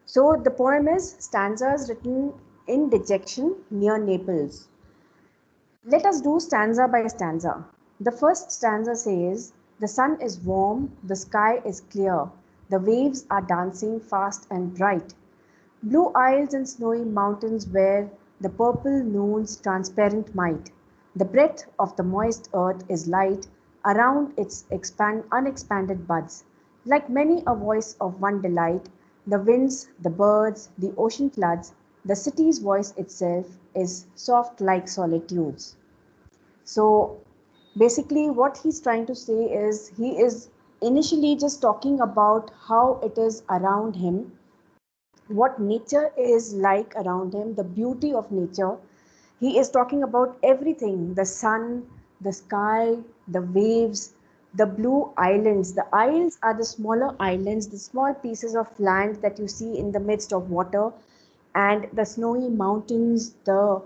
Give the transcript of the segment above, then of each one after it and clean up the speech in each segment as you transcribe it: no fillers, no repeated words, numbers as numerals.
So the poem is stanzas written in dejection near Naples. Let us do stanza by stanza. The first stanza says, the sun is warm, the sky is clear, the waves are dancing fast and bright. Blue isles and snowy mountains wear the purple noon's transparent might. The breath of the moist earth is light around its unexpanded buds. Like many a voice of one delight, the winds, the birds, the ocean floods, the city's voice itself is soft like solitudes. So basically, what he's trying to say is he is initially just talking about how it is around him, what nature is like around him, the beauty of nature. He is talking about everything: the sun, the sky, the waves, the blue islands. The isles are the smaller islands, the small pieces of land that you see in the midst of water, and the snowy mountains, the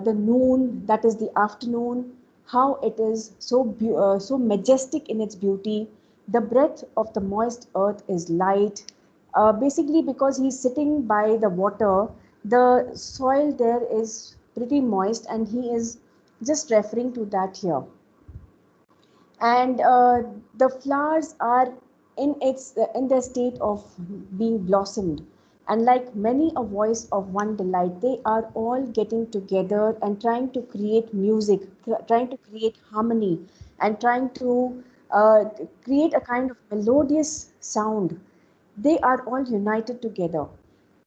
noon, that is the afternoon, how it is so majestic in its beauty. The breath of the moist earth is light. Basically, because he's sitting by the water, the soil there is pretty moist, and he is just referring to that here. And the flowers are in their state of being blossomed, and like many a voice of one delight, they are all getting together and trying to create music, trying to create harmony, and trying to uh, create a kind of melodious sound. They are all united together.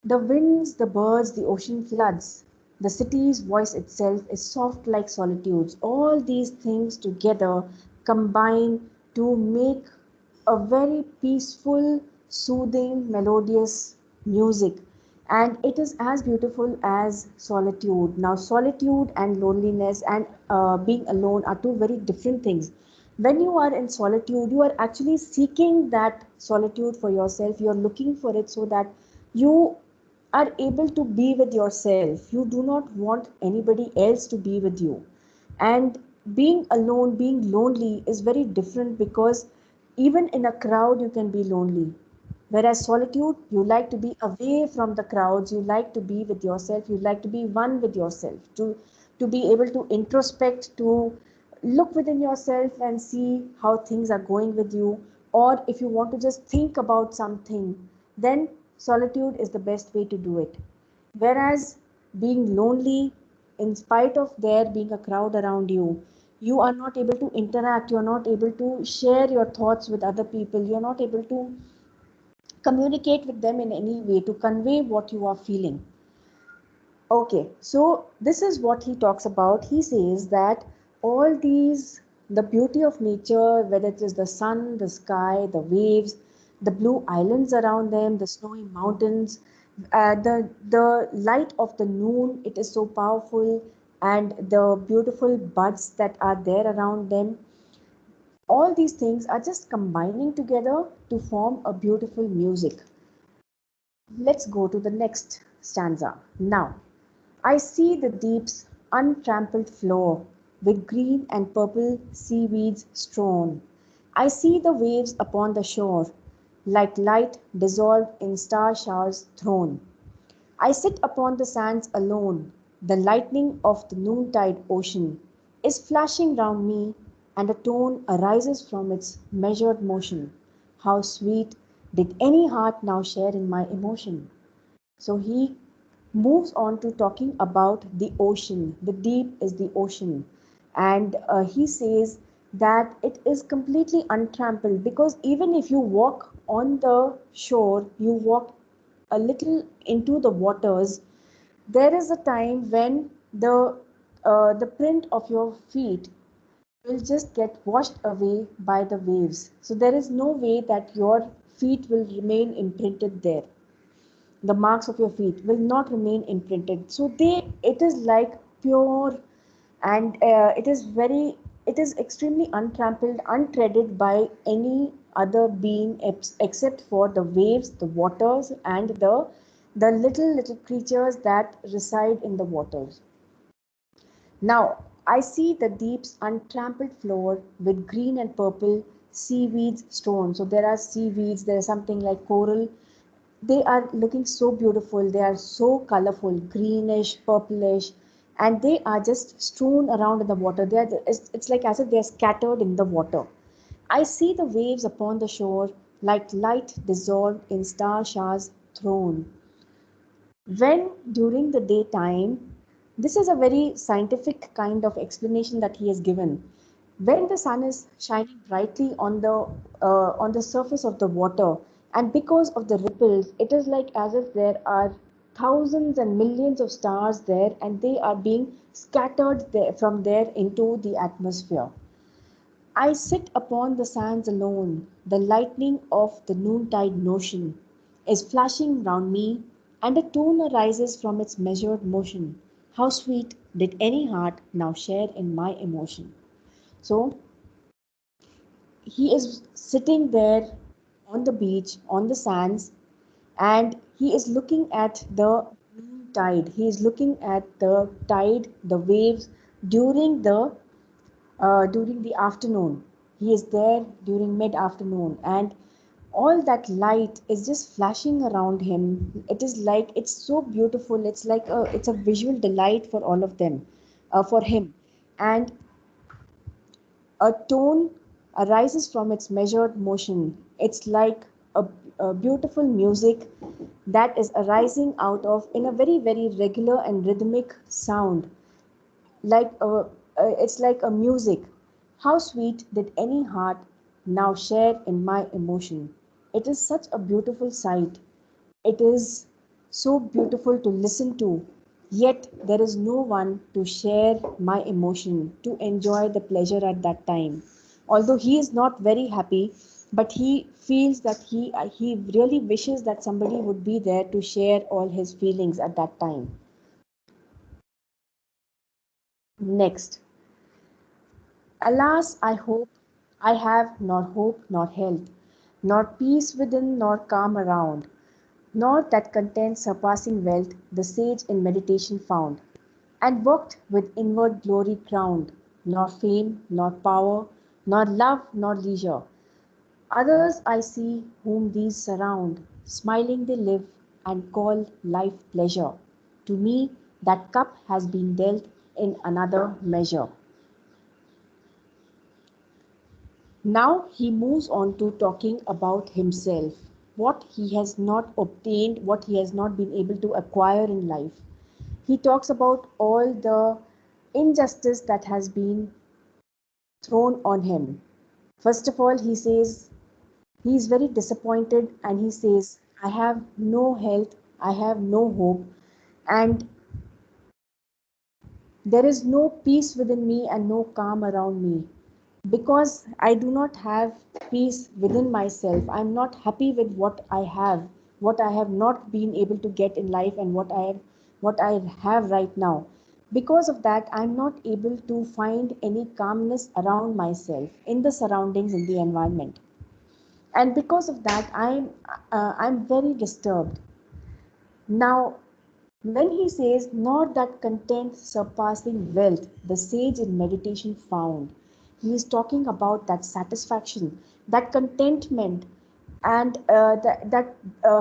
The winds, the birds, the ocean floods, the city's voice itself is soft like solitudes. All these things together combine to make a very peaceful, soothing, melodious music. And it is as beautiful as solitude. Now, solitude and loneliness and being alone are two very different things. When you are in solitude, you are actually seeking that solitude for yourself. You are looking for it so that you are able to be with yourself. You do not want anybody else to be with you. And being alone, being lonely is very different, because even in a crowd, you can be lonely. Whereas solitude, you like to be away from the crowds, you like to be with yourself, you like to be one with yourself, to be able to introspect, to look within yourself and see how things are going with you. Or if you want to just think about something, then solitude is the best way to do it. Whereas being lonely, in spite of there being a crowd around you, you are not able to interact, you are not able to share your thoughts with other people, you are not able to communicate with them in any way, to convey what you are feeling. Okay, so this is what he talks about. He says that all these, the beauty of nature, whether it is the sun, the sky, the waves, the blue islands around them, the snowy mountains, the light of the noon, it is so powerful, and the beautiful buds that are there around them, all these things are just combining together to form a beautiful music. Let's go to the next stanza. Now, I see the deep's untrampled floor with green and purple seaweeds strewn. I see the waves upon the shore, like light dissolved in star showers thrown. I sit upon the sands alone. The lightning of the noontide ocean is flashing round me, and a tone arises from its measured motion. How sweet did any heart now share in my emotion! So he moves on to talking about the ocean. The deep is the ocean. And he says that it is completely untrampled, because even if you walk on the shore, you walk a little into the waters, there is a time when the print of your feet will just get washed away by the waves. So there is no way that your feet will remain imprinted there. The marks of your feet will not remain imprinted, so it is like pure, and it is extremely untrampled, untreaded by any other being except for the waves, the waters, and the little creatures that reside in the waters. Now I see the deep's untrampled floor with green and purple seaweeds strewn. So there are seaweeds, there is something like coral, They are looking so beautiful. They are so colorful, greenish, purplish, and they are just strewn around in the water. It's like as if they are scattered in the water. I see the waves upon the shore like light dissolved in star showers thrown. When during the daytime, this is a very scientific kind of explanation that he has given. When the sun is shining brightly on the surface of the water, and because of the ripples, it is like as if there are thousands and millions of stars there, and they are being scattered there, from there into the atmosphere. I sit upon the sands alone. The lightning of the noontide notion is flashing round me, and a tune arises from its measured motion. How sweet did any heart now share in my emotion. So he is sitting there on the beach, on the sands, and he is looking at the tide. He is looking at the tide, the waves during the afternoon. He is there during mid afternoon, and all that light is just flashing around him. It is like it's so beautiful. It's a visual delight for all of them, for him. And a tone arises from its measured motion. It's like a beautiful music that is arising out of in a very, very regular and rhythmic sound, it's like a music. How sweet did any heart now share in my emotion. It is such a beautiful sight. It is so beautiful to listen to, yet there is no one to share my emotion, to enjoy the pleasure at that time. Although he is not very happy, but he feels that he really wishes that somebody would be there to share all his feelings at that time. Next, alas, I hope I have nor hope nor health, nor peace within nor calm around, nor that content surpassing wealth the sage in meditation found, and worked with inward glory crowned, nor fame, nor power, nor love, nor leisure. Others I see whom these surround, smiling they live and call life pleasure. To me, that cup has been dealt in another measure. Now he moves on to talking about himself, what he has not obtained, what he has not been able to acquire in life. He talks about all the injustice that has been thrown on him. First of all, he says he is very disappointed and he says, I have no health, I have no hope, and there is no peace within me and no calm around me. Because I do not have peace within myself. I'm not happy with what I have not been able to get in life, and what I have right now. Because of that, I'm not able to find any calmness around myself, in the surroundings, in the environment. And because of that, I'm very disturbed. Now, when he says, not that content surpassing wealth, the sage in meditation found, he is talking about that satisfaction, that contentment, and that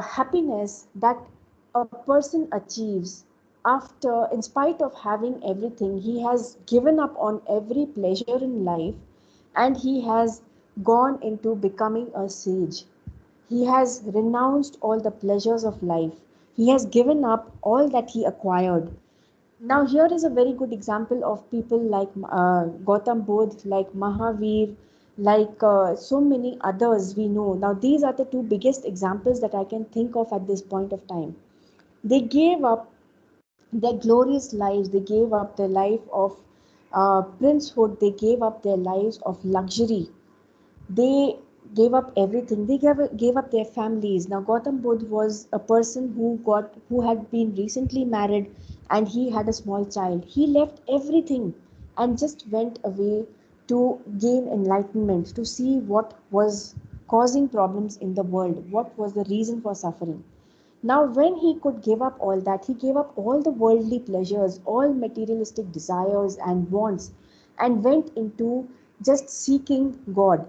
happiness that a person achieves after, in spite of having everything, he has given up on every pleasure in life, and he has gone into becoming a sage. He has renounced all the pleasures of life. He has given up all that he acquired. Now, here is a very good example of people like Gautam Bodh, like Mahavir, like so many others we know. Now, these are the two biggest examples that I can think of at this point of time. They gave up their glorious lives, they gave up their life of princehood, they gave up their lives of luxury, they gave up everything. They gave up their families. Now Gautam Buddha was a person who had been recently married, and he had a small child. He left everything and just went away to gain enlightenment, to see what was causing problems in the world, what was the reason for suffering. Now, when he could give up all that, he gave up all the worldly pleasures, all materialistic desires and wants, and went into just seeking God.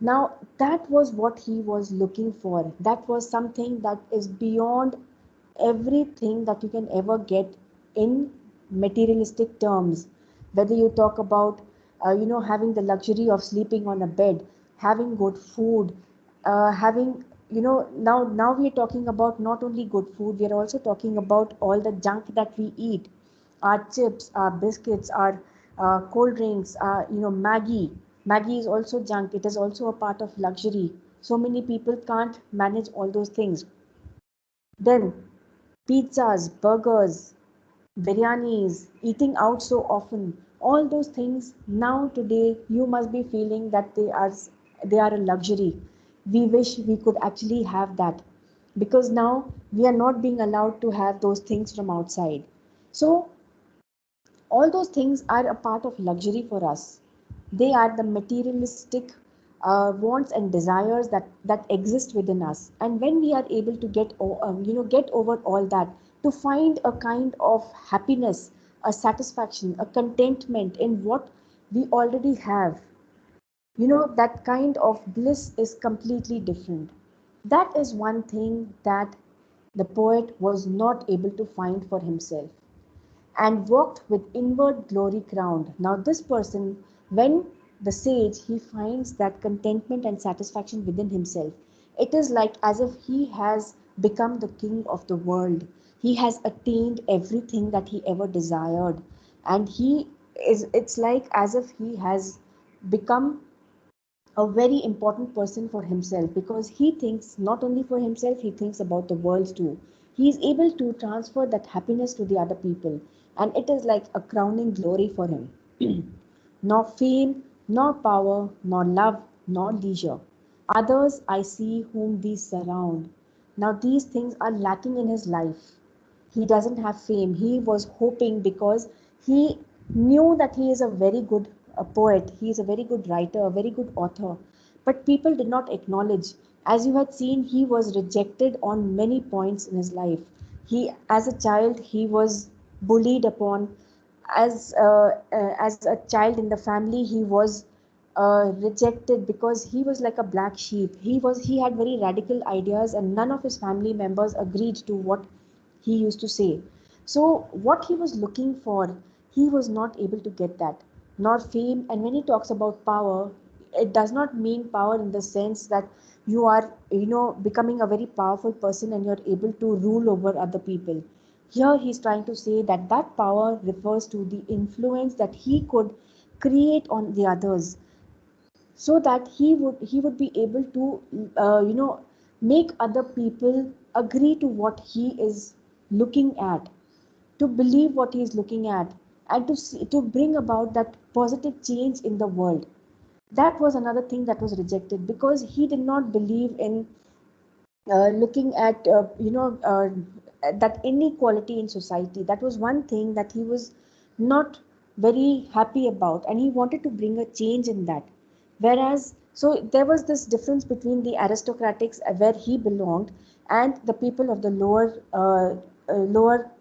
Now, that was what he was looking for. That was something that is beyond everything that you can ever get in materialistic terms. Whether you talk about, having the luxury of sleeping on a bed, having good food, having, now we are talking about not only good food, we are also talking about all the junk that we eat, our chips, our biscuits, our cold drinks, Maggie. Maggie is also junk. It is also a part of luxury. So many people can't manage all those things. Then pizzas, burgers, biryanis, eating out so often, all those things now today you must be feeling that they are a luxury. We wish we could actually have that, because now we are not being allowed to have those things from outside. So all those things are a part of luxury for us. They are the materialistic wants and desires that exist within us. And when we are able to get over all that, to find a kind of happiness, a satisfaction, a contentment in what we already have, that kind of bliss is completely different. That is one thing that the poet was not able to find for himself, and walked with inward glory crowned. Now, this person, when the sage, he finds that contentment and satisfaction within himself, it is like as if he has become the king of the world. He has attained everything that he ever desired. And it's like as if he has become a very important person for himself, because he thinks not only for himself, he thinks about the world too. He is able to transfer that happiness to the other people, and it is like a crowning glory for him. Nor fame, nor power, nor love, nor leisure. Others I see whom these surround. Now, these things are lacking in his life. He doesn't have fame. He was hoping, because he knew that he is a very good poet, he is a very good writer, a very good author. But people did not acknowledge. As you had seen, he was rejected on many points in his life. As a child, he was bullied upon. As a child in the family, he was rejected because he was like a black sheep. He had very radical ideas, and none of his family members agreed to what he used to say. So, what he was looking for, he was not able to get that, nor fame. And when he talks about power, it does not mean power in the sense that you are, becoming a very powerful person and you're able to rule over other people. Here, he's trying to say that that power refers to the influence that he could create on the others, so that he would be able to make other people agree to what he is looking at, to believe what he is looking at, and to bring about that positive change in the world. That was another thing that was rejected, because he did not believe in looking at that inequality in society. That was one thing that he was not very happy about, and he wanted to bring a change in that. Whereas, so there was this difference between the aristocratics, where he belonged, and the people of the lower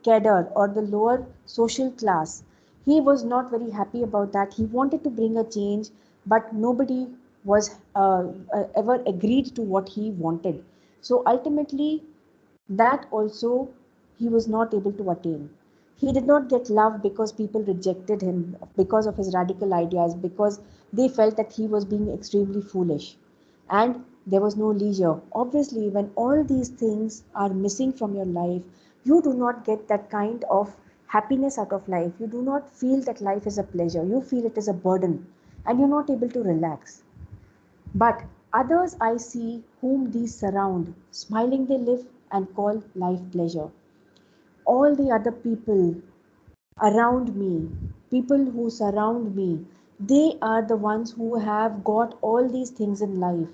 cadre, or the lower social class. He was not very happy about that. He wanted to bring a change, but nobody was ever agreed to what he wanted. So ultimately, that also he was not able to attain. He did not get love because people rejected him because of his radical ideas, because they felt that he was being extremely foolish. And there was no leisure. Obviously, when all these things are missing from your life, you do not get that kind of happiness out of life. You do not feel that life is a pleasure. You feel it is a burden, and you're not able to relax. But others I see whom these surround, smiling they live and call life pleasure. All the other people around me, people who surround me, they are the ones who have got all these things in life.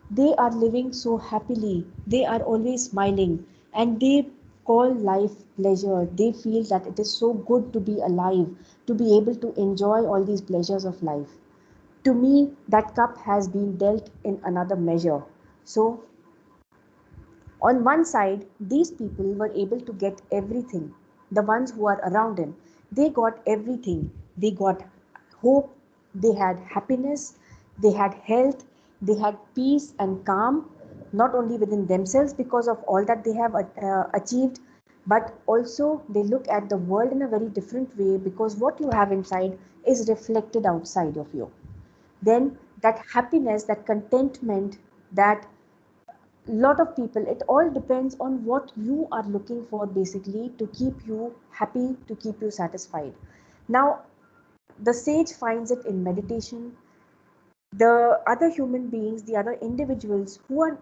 They are living so happily, they are always smiling, and they call life pleasure. They feel that it is so good to be alive, to be able to enjoy all these pleasures of life. To me, that cup has been dealt in another measure. So, on one side, these people were able to get everything. The ones who are around him, they got everything. They got hope, they had happiness, they had health, They had peace and calm, not only within themselves because of all that they have achieved, but also they look at the world in a very different way because what you have inside is reflected outside of you. Then that happiness, that contentment, that lot of people, it all depends on what you are looking for basically to keep you happy, to keep you satisfied. Now, the sage finds it in meditation. The other human beings, the other individuals who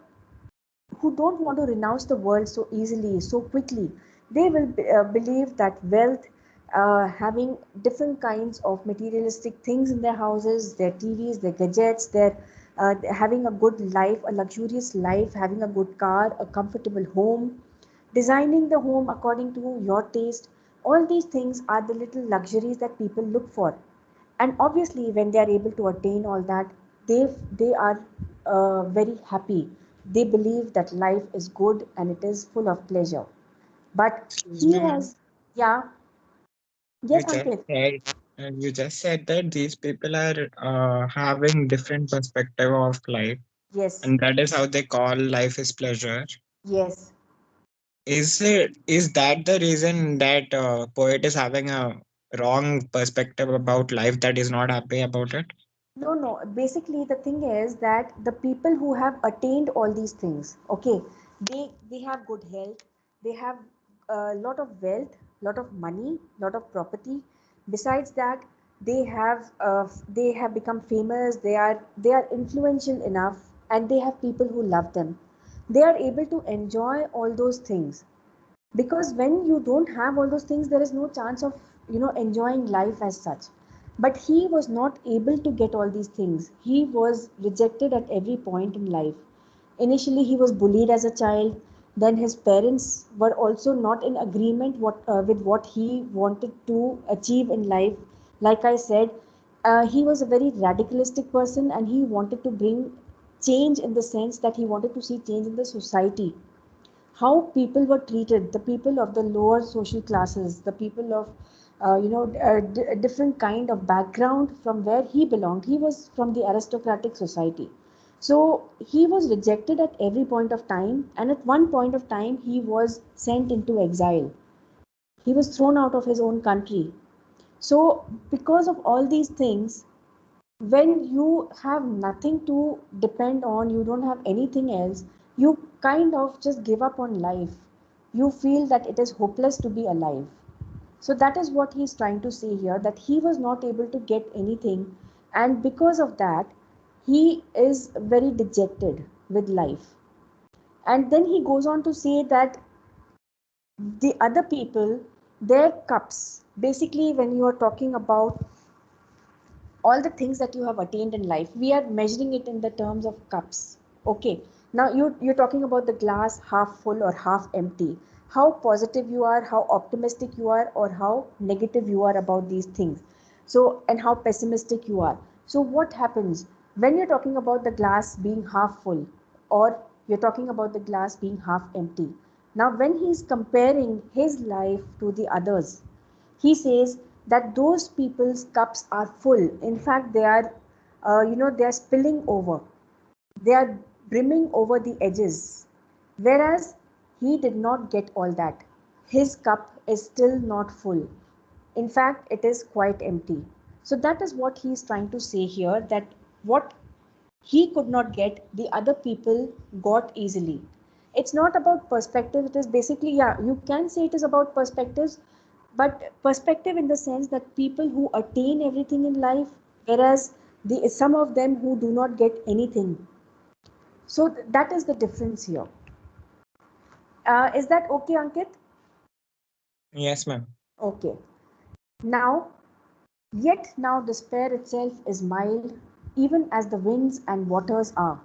don't want to renounce the world so easily, so quickly, they will believe that wealth, having different kinds of materialistic things in their houses, their TVs, their gadgets, their having a good life, a luxurious life, having a good car, a comfortable home, designing the home according to your taste, all these things are the little luxuries that people look for. And obviously when they are able to attain all that, they are very happy. They believe that life is good and it is full of pleasure. But Excuse he me, ma'am. has, yeah, You yes, just Ankit. said you just said that these people are having different perspective of life, Yes, and that is how they call life is pleasure. yes. Is that the reason that poet is having a wrong perspective about life, that is not happy about it? No, no. Basically, the thing is that the people who have attained all these things, okay, they have good health, they have a lot of wealth, lot of money, lot of property. Besides that, they have become famous. They are influential enough, and they have people who love them. They are able to enjoy all those things because when you don't have all those things there is no chance of enjoying life as such. But he was not able to get all these things. He was rejected at every point in life. Initially he was bullied as a child. Then his parents were also not in agreement with what he wanted to achieve in life. Like I said, he was a very radicalistic person and he wanted to bring change in the sense that he wanted to see change in the society, how people were treated, the people of the lower social classes, the people of different kind of background from where he belonged. He was from the aristocratic society. So he was rejected at every point of time, and at one point of time he was sent into exile. He was thrown out of his own country. So because of all these things, when you have nothing to depend on, you don't have anything else, you kind of just give up on life. You feel that it is hopeless to be alive. So that is what he's trying to say here, that he was not able to get anything, and because of that, he is very dejected with life. And then he goes on to say that the other people, their cups, basically, when you are talking about all the things that you have attained in life, we are measuring it in the terms of cups. Okay, now you're talking about the glass half full or half empty, how positive you are, how optimistic you are, or how negative you are about these things. So, and how pessimistic you are. So what happens when you're talking about the glass being half full, or you're talking about the glass being half empty? Now when he's comparing his life to the others, he says that those people's cups are full. In fact, they are, they are spilling over. They are brimming over the edges. Whereas he did not get all that. His cup is still not full. In fact, it is quite empty. So that is what he is trying to say here, that what he could not get, the other people got easily. It's not about perspective. It is basically, yeah, you can say it is about perspectives, but perspective in the sense that people who attain everything in life, whereas some of them who do not get anything. So that is the difference here. Is that okay, Ankit? Yes, ma'am. Okay. Now, yet now despair itself is mild, even as the winds and waters are.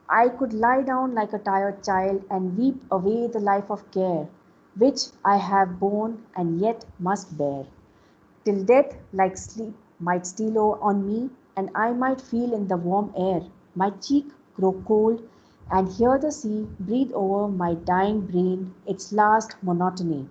I could lie down like a tired child and weep away the life of care, which I have borne and yet must bear, till death like sleep might steal on me, and I might feel in the warm air my cheek grow cold, and hear the sea breathe over my dying brain its last monotony.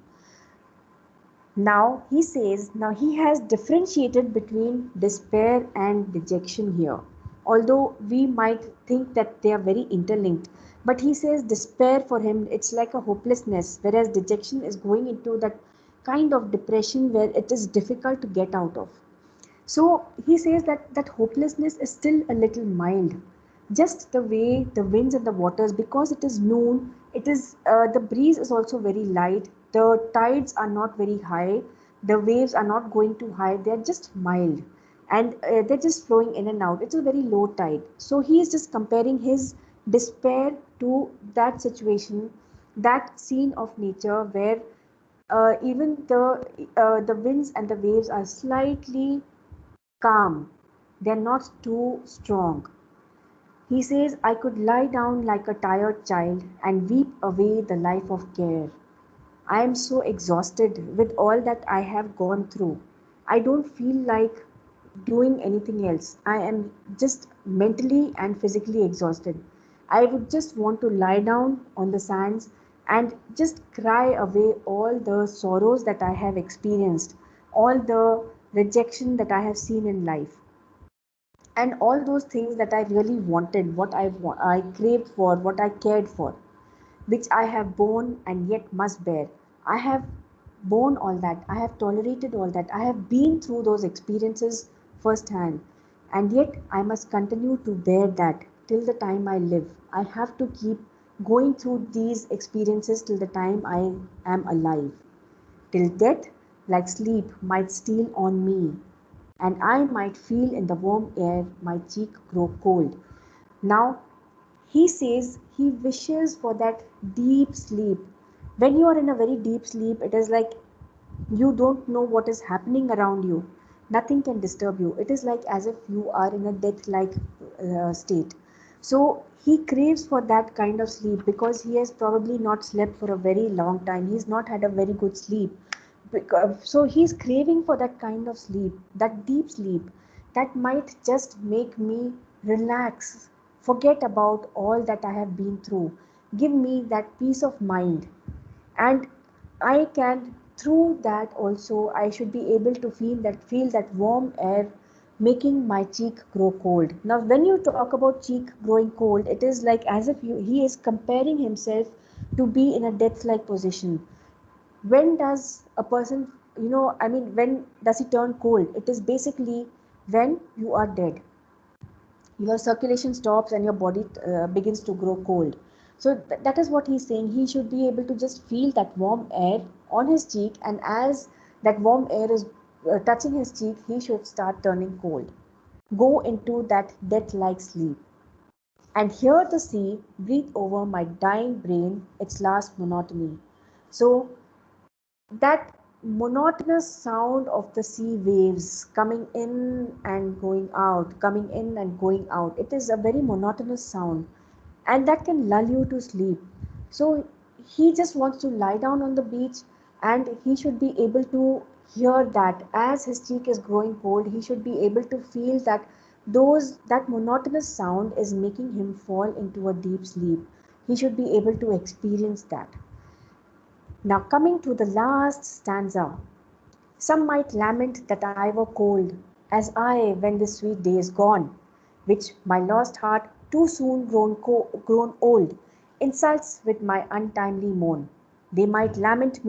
Now he says, now he has differentiated between despair and dejection here. although we might think that they are very interlinked. But he says despair for him, it's like a hopelessness, whereas dejection is going into that kind of depression where it is difficult to get out of. So he says that that hopelessness is still a little mild, just the way the winds and the waters, because it is noon, it is the breeze is also very light, the tides are not very high, the waves are not going too high, they are just mild, and they're just flowing in and out. It's a very low tide. So he is just comparing his despair to that situation, that scene of nature where even the winds and the waves are slightly calm, they're not too strong. He says, I could lie down like a tired child and weep away the life of care. I am so exhausted with all that I have gone through. I don't feel like doing anything else. I am just mentally and physically exhausted. I would just want to lie down on the sands and just cry away all the sorrows that I have experienced, all the rejection that I have seen in life, and all those things that I really wanted, what I craved for, what I cared for, which I have borne and yet must bear. I have borne all that, I have tolerated all that, I have been through those experiences firsthand, and yet I must continue to bear that till the time I live. I have to keep going through these experiences till the time I am alive, till death, like sleep, might steal on me, and I might feel in the warm air my cheek grow cold. Now, he says he wishes for that deep sleep. When you are in a very deep sleep, it is like you don't know what is happening around you. Nothing can disturb you. It is like as if you are in a death like state. So he craves for that kind of sleep because he has probably not slept for a very long time. He's not had a very good sleep. So he's craving for that kind of sleep, that deep sleep that might just make me relax, forget about all that I have been through, give me that peace of mind. And I can, through that also, I should be able to feel that warm air making my cheek grow cold. Now, when you talk about cheek growing cold, it is like as if he is comparing himself to be in a death-like position. When does a person, when does he turn cold? It is basically when you are dead, your circulation stops and your body begins to grow cold. So that is what he's saying. He should be able to just feel that warm air on his cheek, and as that warm air is touching his cheek, he should start turning cold, go into that death like sleep, and hear the sea breathe over my dying brain its last monotony. So that monotonous sound of the sea waves coming in and going out, coming in and going out, it is a very monotonous sound, and that can lull you to sleep. So he just wants to lie down on the beach, and he should be able to hear that as his cheek is growing cold. He should be able to feel that that monotonous sound is making him fall into a deep sleep. He should be able to experience that. Now, coming to the last stanza, some might lament that I were cold, as I when this sweet day is gone, which my lost heart, too soon grown old, insults with my untimely moan. They might lament,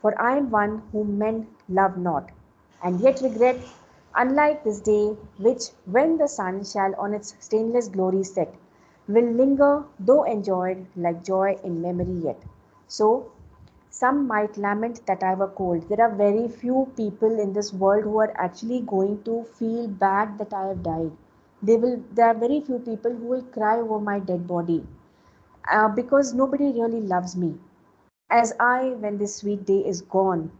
for I am one whom men love not, and yet regret, unlike this day, which, when the sun shall on its stainless glory set, will linger, though enjoyed, like joy in memory yet. So, some might lament that I were cold. There are very few people in this world who are actually going to feel bad that I have died. There are very few people who will cry over my dead body because nobody really loves me. As I, when this sweet day is gone,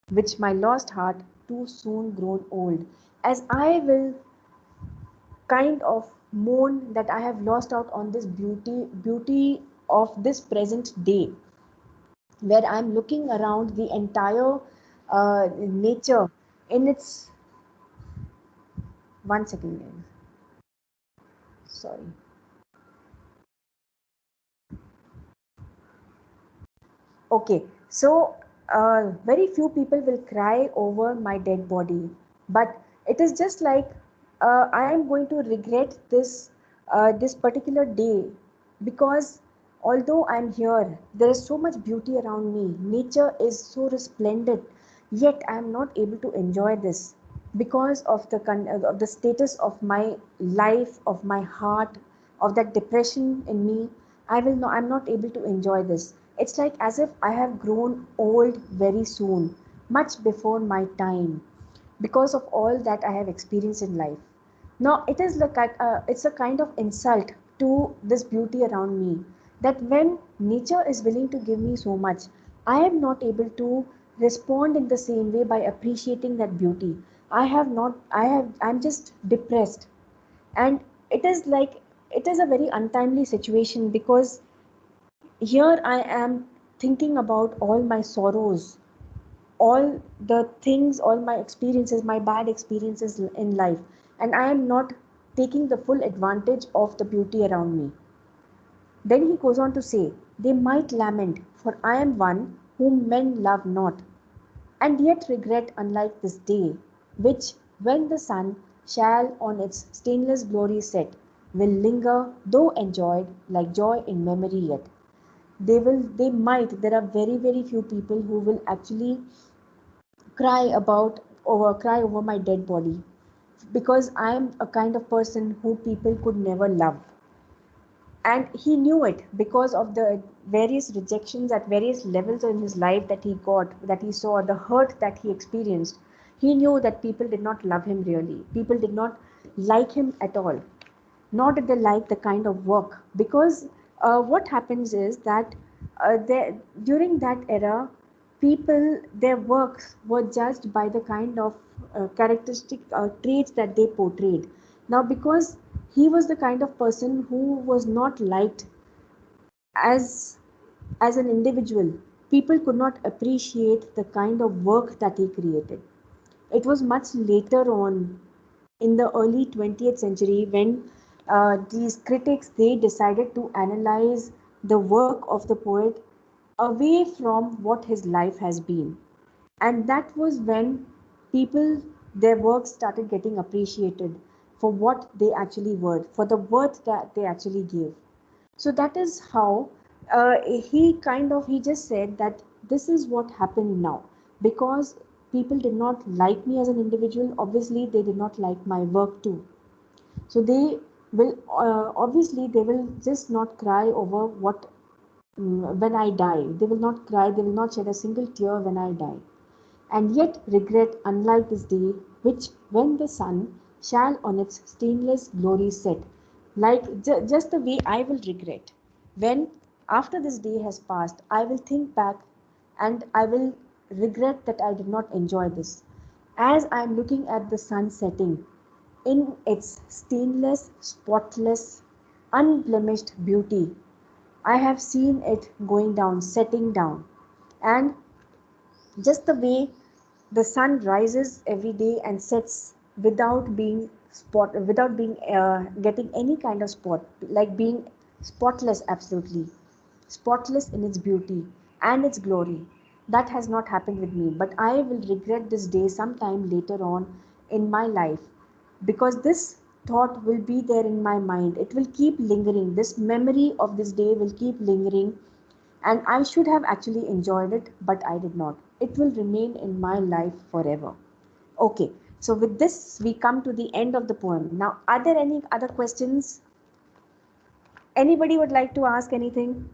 which my lost heart too soon grown old, as I will kind of mourn that I have lost out on this beauty of this present day, where I'm looking around the entire nature in its. One second, guys. Sorry. Okay, so very few people will cry over my dead body, but it is just like I am going to regret this particular day, because although I'm here, there is so much beauty around me. Nature is so resplendent, yet I am not able to enjoy this because of the status of my life, of my heart, of that depression in me. I'm not able to enjoy this. It's like as if I have grown old very soon, much before my time, because of all that I have experienced in life. Now it is like it's a kind of insult to this beauty around me, that when nature is willing to give me so much, I am not able to respond in the same way by appreciating that beauty. I'm just depressed, and it is like it is a very untimely situation, because here I am thinking about all my sorrows, all the things, all my experiences, my bad experiences in life, and I am not taking the full advantage of the beauty around me. Then he goes on to say, they might lament, for I am one whom men love not, and yet regret unlike this day, which, when the sun shall on its stainless glory set, will linger, though enjoyed, like joy in memory yet. There are very, very few people who will actually cry over my dead body, because I am a kind of person who people could never love. And he knew it because of the various rejections at various levels in his life that he got, that he saw, the hurt that he experienced. He knew that people did not love him really. People did not like him at all, nor did they like the kind of work, because what happens is that during that era, people, their works were judged by the kind of characteristic traits that they portrayed. Now because he was the kind of person who was not liked as as an individual, people could not appreciate the kind of work that he created. It was much later on, in the early 20th century, when these critics, they decided to analyze the work of the poet away from what his life has been. And that was when people, their works started getting appreciated for what they actually were, for the worth that they actually gave. So that is how he just said that this is what happened now, because people did not like me as an individual. Obviously they did not like my work too. So they will obviously they will just not cry over what, when I die. They will not cry, they will not shed a single tear when I die, and yet regret unlike this day, which, when the sun shall on its stainless glory set, like just the way I will regret when, after this day has passed, I will think back and I will regret that I did not enjoy this. As I am looking at the sun setting in its stainless, spotless, unblemished beauty, I have seen it going down, setting down, and just the way the sun rises every day and sets without being getting any kind of spot, like being spotless, absolutely spotless in its beauty and its glory. That has not happened with me, but I will regret this day sometime later on in my life, because this thought will be there in my mind. It will keep lingering, this memory of this day will keep lingering, and I should have actually enjoyed it, but I did not. It will remain in my life forever. Okay, so with this, we come to the end of the poem. Now, are there any other questions? Anybody would like to ask anything?